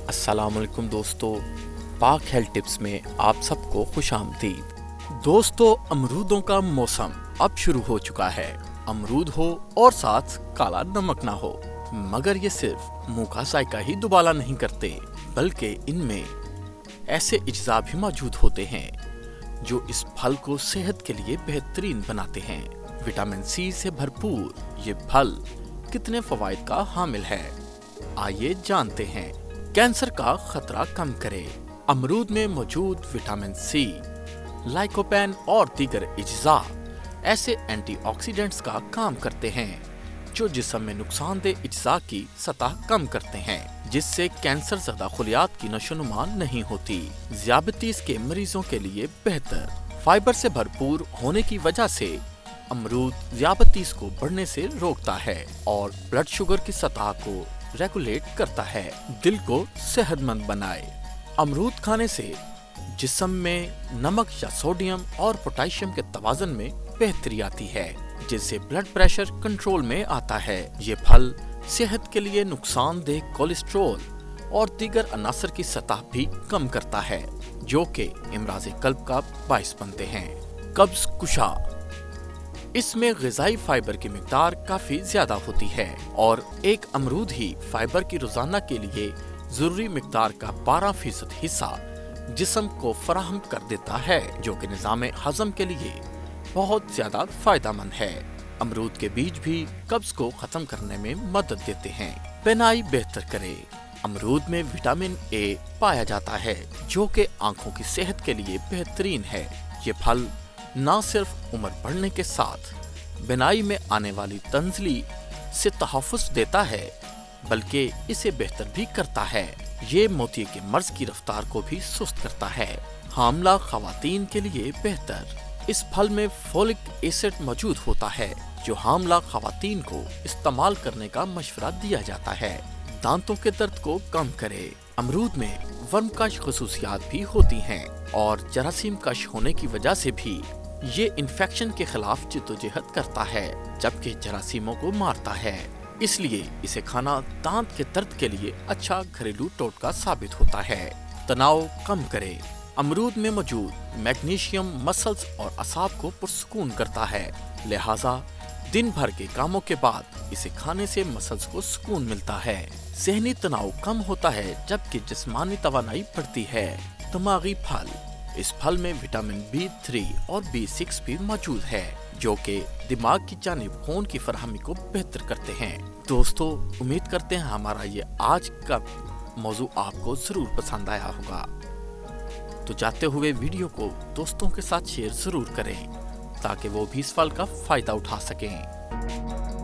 अस्सलाम वालेकुम दोस्तों, पाक हेल्थ टिप्स में आप सबको खुश आमदीद। दोस्तों, अमरूदों का मौसम अब शुरू हो चुका है। अमरूद हो और साथ काला नमक ना हो, मगर ये सिर्फ मुंह का जायका ही दुबाला नहीं करते, बल्कि इनमें ऐसे अज्जा भी मौजूद होते हैं जो इस फल को सेहत के लिए बेहतरीन बनाते हैं। विटामिन सी से भरपूर ये फल कितने फवाइद का हामिल है, आइए जानते हैं। कैंसर का खतरा कम करे। अमरूद में मौजूद विटामिन सी, लाइकोपेन और दीगर अज्जा ऐसे एंटीऑक्सीडेंट्स का काम करते हैं जो जिस्म में नुकसानदेह अज्जा की सतह कम करते हैं, जिससे कैंसर ज़दा खुलियात की नशोनुमा नहीं होती। ज़ियाबतीस के मरीजों के लिए बेहतर। फाइबर से भरपूर होने की वजह से अमरूद ज़ियाबतीस को बढ़ने से रोकता है और ब्लड शुगर की सतह को रेगुलेट करता है। दिल को सेहतमंद बनाए। अमरूद खाने से जिस्म में नमक या सोडियम और पोटेशियम के तवाज़ुन में बेहतरी आती है, जिससे ब्लड प्रेशर कंट्रोल में आता है। ये फल सेहत के लिए नुकसानदेह कोलेस्ट्रॉल और दीगर अनासर की सतह भी कम करता है, जो कि इमराज़ कल्ब का बाइस बनते हैं। कब्ज कुशा। इसमें ग़िज़ाई फाइबर की मिकदार काफी ज्यादा होती है और एक अमरूद ही फाइबर की रोजाना के लिए जरूरी मिकदार का 12% हिस्सा जिस्म को फराहम कर देता है, जो कि निज़ाम हजम के लिए बहुत ज्यादा फायदेमंद है। अमरूद के बीज भी कब्ज को खत्म करने में मदद देते हैं। पेनाई बेहतर करे। अमरूद में विटामिन ए पाया जाता है, जो कि आंखों की सेहत के लिए बेहतरीन है। ये फल न सिर्फ उम्र बढ़ने के साथ बिनाई में आने वाली तंजली से तहफ़्फ़ुज़ देता है, बल्कि इसे बेहतर भी करता है। ये मोतिये के मर्ज की रफ्तार को भी सुस्त करता है। हामला ख़वातीन के लिए बेहतर। इस फल में फोलिक एसिड मौजूद होता है, जो हामला ख़वातीन को इस्तेमाल करने का मशवरा दिया जाता है। दांतों के दर्द को कम करे। अमरूद में वर्मकश ख़ुसूसियात भी होती हैं और जरासीम कश होने की वजह से भी ये इन्फेक्शन के खिलाफ जिद्दोजहद करता है, जबकि जरासीमों को मारता है। इसलिए इसे खाना दांत के दर्द के लिए अच्छा घरेलू टोटका साबित होता है। तनाव कम करे। अमरूद में मौजूद मैग्नीशियम मसल्स और असाब को पुरसुकून करता है, लिहाजा दिन भर के कामों के बाद इसे खाने से मसल्स को सुकून मिलता है। ज़हनी तनाव कम होता है, जबकि जिस्मानी तवानाई बढ़ती है। दिमागी फल। इस फल में विटामिन B3 और B6 भी मौजूद है, जो कि दिमाग की जानिब खून की फराहमी को बेहतर करते हैं। दोस्तों, उम्मीद करते हैं हमारा ये आज का मौजू आपको जरूर पसंद आया होगा। तो जाते हुए वीडियो को दोस्तों के साथ शेयर जरूर करें, ताकि वो भी इस फल का फायदा उठा सकें।